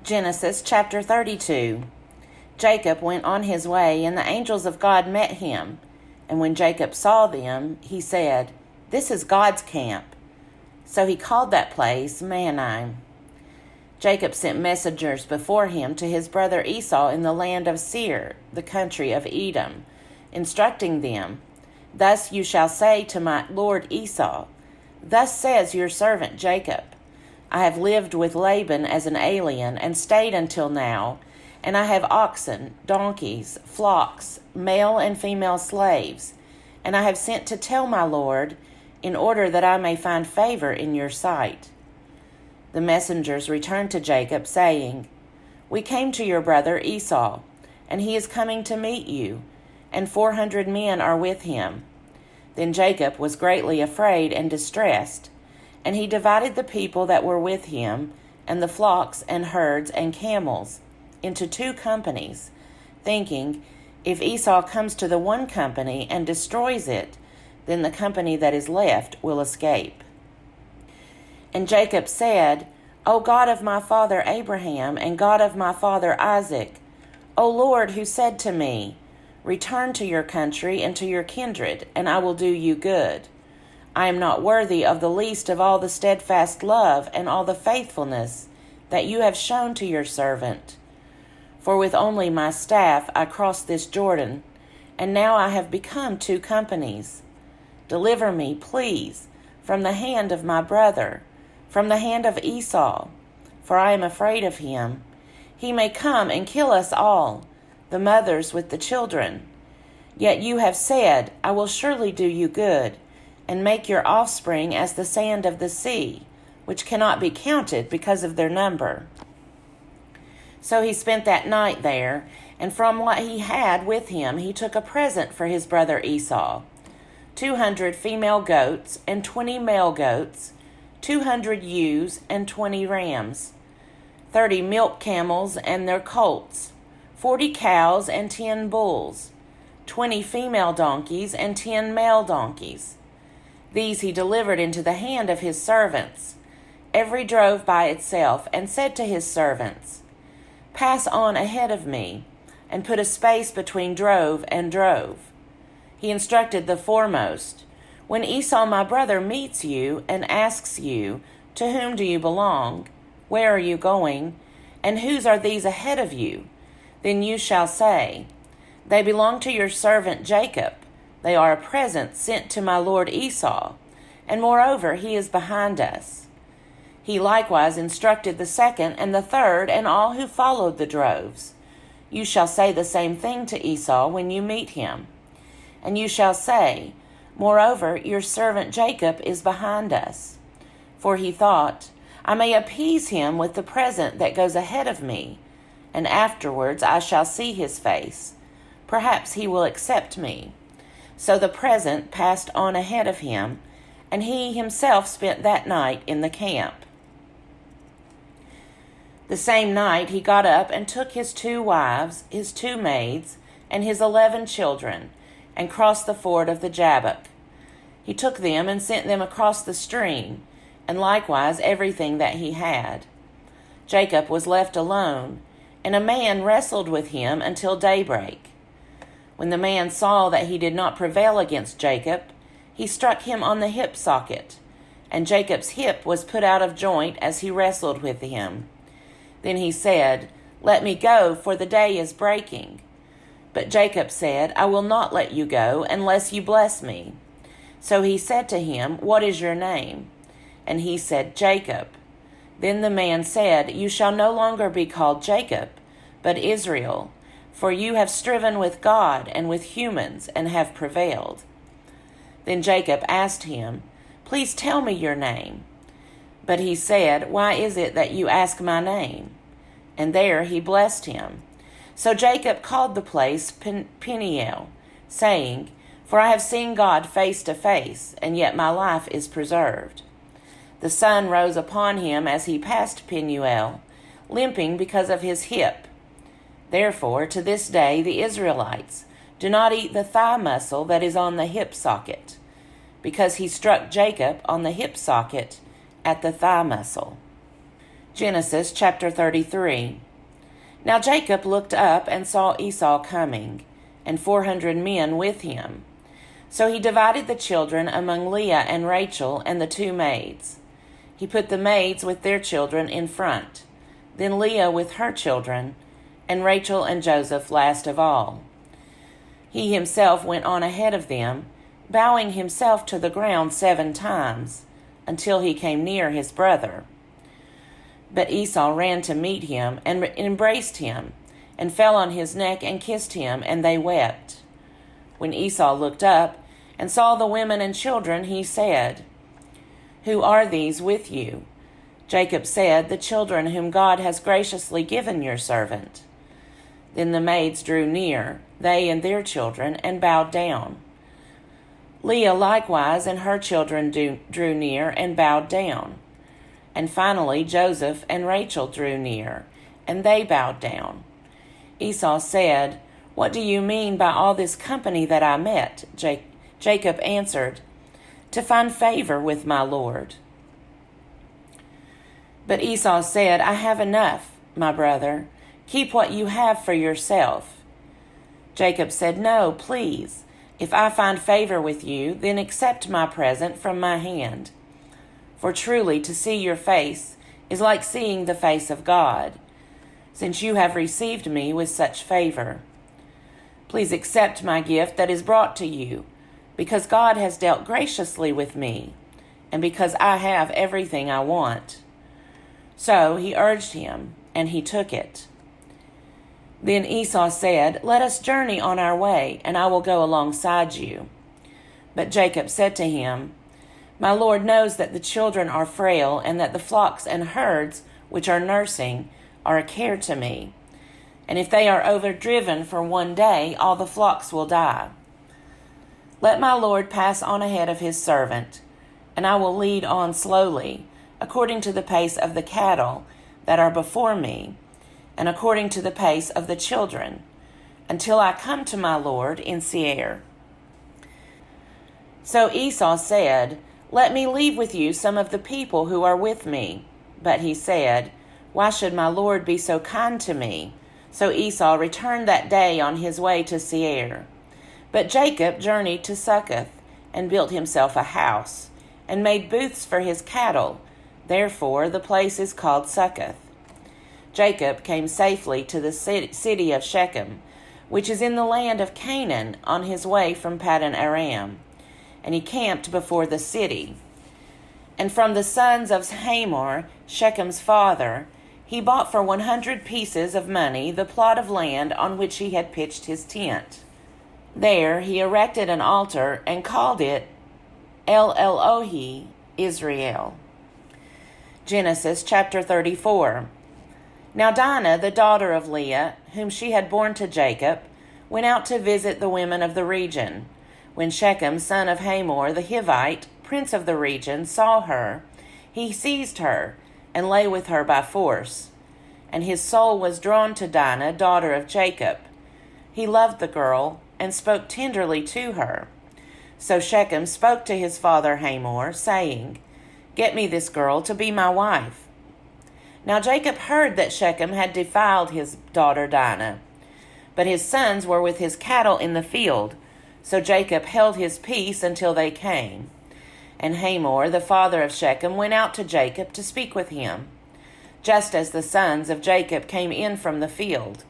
Genesis chapter 32. Jacob went on his way, and the angels of God met him. And when Jacob saw them, he said, "This is God's camp." So he called that place Mahanaim. Jacob sent messengers before him to his brother Esau in the land of Seir, the country of Edom, instructing them, "Thus you shall say to my lord Esau, Thus says your servant Jacob, I have lived with Laban as an alien and stayed until now, and I have oxen, donkeys, flocks, male and female slaves, and I have sent to tell my lord, in order that I may find favor in your sight." The messengers returned to Jacob, saying, "We came to your brother Esau, and he is coming to meet you, and 400 men are with him." Then Jacob was greatly afraid and distressed, and he divided the people that were with him, and the flocks and herds and camels, into 2 companies, thinking, if Esau comes to the one company and destroys it, then the company that is left will escape. And Jacob said, "O God of my father Abraham, and God of my father Isaac, O Lord, who said to me, Return to your country and to your kindred, and I will do you good. I am not worthy of the least of all the steadfast love and all the faithfulness that you have shown to your servant. For with only my staff I crossed this Jordan, and now I have become 2 companies. Deliver me, please, from the hand of my brother, from the hand of Esau, for I am afraid of him. He may come and kill us all, the mothers with the children. Yet you have said, I will surely do you good, and make your offspring as the sand of the sea, which cannot be counted because of their number." So he spent that night there, and from what he had with him he took a present for his brother Esau, 200 female goats and 20 male goats, 200 ewes and 20 rams, 30 milk camels and their colts, 40 cows and 10 bulls, 20 female donkeys and 10 male donkeys. These he delivered into the hand of his servants, every drove by itself, and said to his servants, "Pass on ahead of me, and put a space between drove and drove." He instructed the foremost, "When Esau my brother meets you and asks you, To whom do you belong? Where are you going? And whose are these ahead of you? Then you shall say, They belong to your servant Jacob. They are a present sent to my lord Esau, and moreover he is behind us." He likewise instructed the second and the third and all who followed the droves. "You shall say the same thing to Esau when you meet him. And you shall say, Moreover, your servant Jacob is behind us." For he thought, "I may appease him with the present that goes ahead of me, and afterwards I shall see his face. Perhaps he will accept me." So the present passed on ahead of him, and he himself spent that night in the camp. The same night he got up and took his 2 wives, his 2 maids, and his 11 children, and crossed the ford of the Jabbok. He took them and sent them across the stream, and likewise everything that he had. Jacob was left alone, and a man wrestled with him until daybreak. When the man saw that he did not prevail against Jacob, he struck him on the hip socket, and Jacob's hip was put out of joint as he wrestled with him. Then he said, "Let me go, for the day is breaking." But Jacob said, "I will not let you go unless you bless me." So he said to him, "What is your name?" And he said, "Jacob." Then the man said, "You shall no longer be called Jacob, but Israel, for you have striven with God and with humans and have prevailed." Then Jacob asked him, "Please tell me your name." But he said, "Why is it that you ask my name?" And there he blessed him. So Jacob called the place Peniel, saying, "For I have seen God face to face, and yet my life is preserved." The sun rose upon him as he passed Penuel, limping because of his hip. Therefore, to this day the Israelites do not eat the thigh muscle that is on the hip socket, because he struck Jacob on the hip socket at the thigh muscle. Genesis chapter 33. Now Jacob looked up and saw Esau coming, and 400 men with him. So he divided the children among Leah and Rachel and the 2 maids. He put the maids with their children in front, then Leah with her children, and Rachel and Joseph last of all. He himself went on ahead of them, bowing himself to the ground 7 times, until he came near his brother. But Esau ran to meet him and embraced him, and fell on his neck and kissed him, and they wept. When Esau looked up and saw the women and children, he said, "Who are these with you?" Jacob said, "The children whom God has graciously given your servant." Then the maids drew near, they and their children, and bowed down. Leah likewise and her children drew near and bowed down. And finally Joseph and Rachel drew near, and they bowed down. Esau said, "What do you mean by all this company that I met?" Jacob answered, "To find favor with my Lord." But Esau said, "I have enough, my brother. Keep what you have for yourself." Jacob said, "No, please. If I find favor with you, then accept my present from my hand. For truly to see your face is like seeing the face of God, since you have received me with such favor. Please accept my gift that is brought to you, because God has dealt graciously with me, and because I have everything I want." So he urged him, and he took it. Then Esau said, "Let us journey on our way, and I will go alongside you." But Jacob said to him, "My Lord knows that the children are frail, and that the flocks and herds which are nursing are a care to me. And if they are overdriven for one day, all the flocks will die. Let my Lord pass on ahead of his servant, and I will lead on slowly, according to the pace of the cattle that are before me, and according to the pace of the children, until I come to my Lord in Seir." So Esau said, "Let me leave with you some of the people who are with me." But he said, "Why should my Lord be so kind to me?" So Esau returned that day on his way to Seir. But Jacob journeyed to Succoth, and built himself a house, and made booths for his cattle. Therefore the place is called Succoth. Jacob came safely to the city of Shechem, which is in the land of Canaan, on his way from Paddan Aram, and he camped before the city. And from the sons of Hamor, Shechem's father, he bought for 100 pieces of money the plot of land on which he had pitched his tent. There he erected an altar and called it El Elohe Israel. Genesis chapter 34. Now Dinah, the daughter of Leah, whom she had borne to Jacob, went out to visit the women of the region. When Shechem, son of Hamor the Hivite, prince of the region, saw her, he seized her and lay with her by force. And his soul was drawn to Dinah, daughter of Jacob. He loved the girl and spoke tenderly to her. So Shechem spoke to his father Hamor, saying, "Get me this girl to be my wife." Now Jacob heard that Shechem had defiled his daughter Dinah, but his sons were with his cattle in the field, so Jacob held his peace until they came. And Hamor, the father of Shechem, went out to Jacob to speak with him, just as the sons of Jacob came in from the field.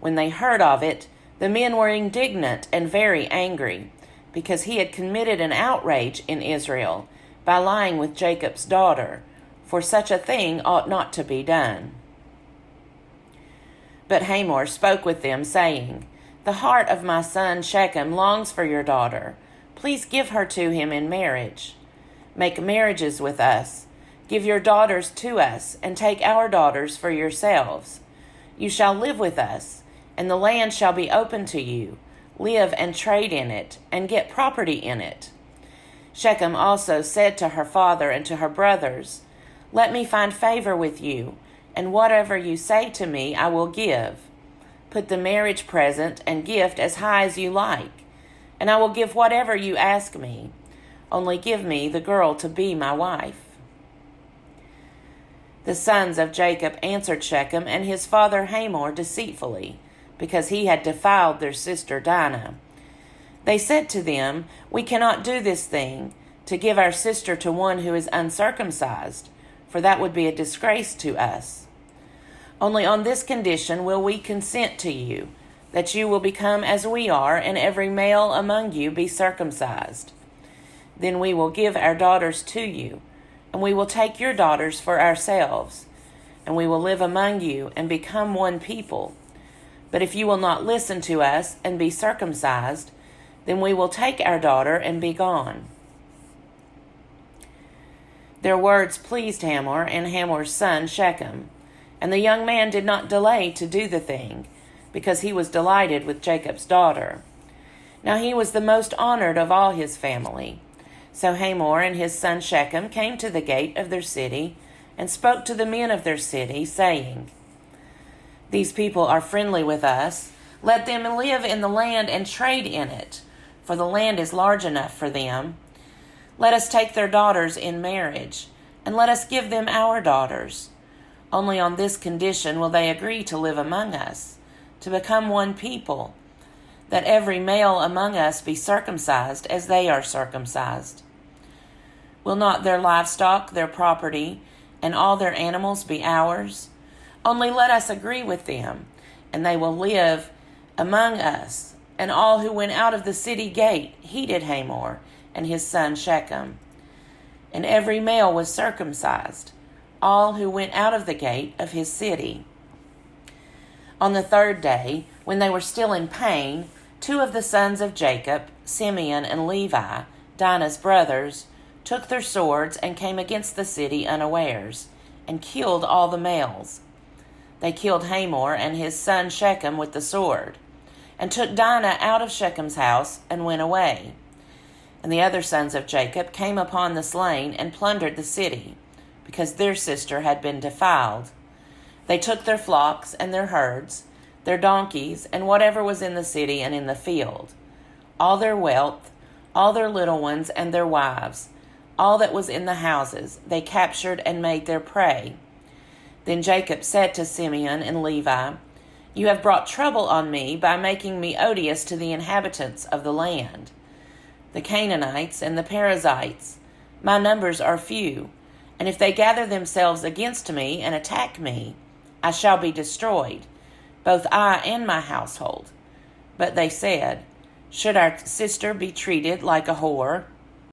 When they heard of it, the men were indignant and very angry, because he had committed an outrage in Israel by lying with Jacob's daughter, for such a thing ought not to be done. But Hamor spoke with them, saying, "The heart of my son Shechem longs for your daughter. Please give her to him in marriage. Make marriages with us. Give your daughters to us, and take our daughters for yourselves. You shall live with us, and the land shall be open to you. Live and trade in it, and get property in it." Shechem also said to her father and to her brothers, "Let me find favor with you, and whatever you say to me I will give. Put the marriage present and gift as high as you like, and I will give whatever you ask me. Only give me the girl to be my wife." The sons of Jacob answered Shechem and his father Hamor deceitfully, because he had defiled their sister Dinah. They said to them, "We cannot do this thing, to give our sister to one who is uncircumcised, for that would be a disgrace to us. Only on this condition will we consent to you, that you will become as we are, and every male among you be circumcised. Then we will give our daughters to you, and we will take your daughters for ourselves, and we will live among you and become one people. But if you will not listen to us and be circumcised, then we will take our daughter and be gone." Their words pleased Hamor and Hamor's son Shechem, and the young man did not delay to do the thing, because he was delighted with Jacob's daughter. Now he was the most honored of all his family. So Hamor and his son Shechem came to the gate of their city and spoke to the men of their city, saying, "These people are friendly with us. Let them live in the land and trade in it, for the land is large enough for them. Let us take their daughters in marriage, and let us give them our daughters. Only on this condition will they agree to live among us, to become one people, that every male among us be circumcised as they are circumcised. Will not their livestock, their property, and all their animals be ours? Only let us agree with them, and they will live among us." And all who went out of the city gate heeded Hamor and his son Shechem. And every male was circumcised, all who went out of the gate of his city. On the third day, when they were still in pain, 2 of the sons of Jacob, Simeon and Levi, Dinah's brothers, took their swords and came against the city unawares, and killed all the males. They killed Hamor and his son Shechem with the sword, and took Dinah out of Shechem's house and went away. And the other sons of Jacob came upon the slain and plundered the city, because their sister had been defiled. They took their flocks and their herds, their donkeys, and whatever was in the city and in the field, all their wealth, all their little ones and their wives, all that was in the houses, they captured and made their prey. Then Jacob said to Simeon and Levi, "You have brought trouble on me by making me odious to the inhabitants of the land. The Canaanites and the Perizzites, my numbers are few, and if they gather themselves against me and attack me, I shall be destroyed, both I and my household." But they said, "Should our sister be treated like a whore?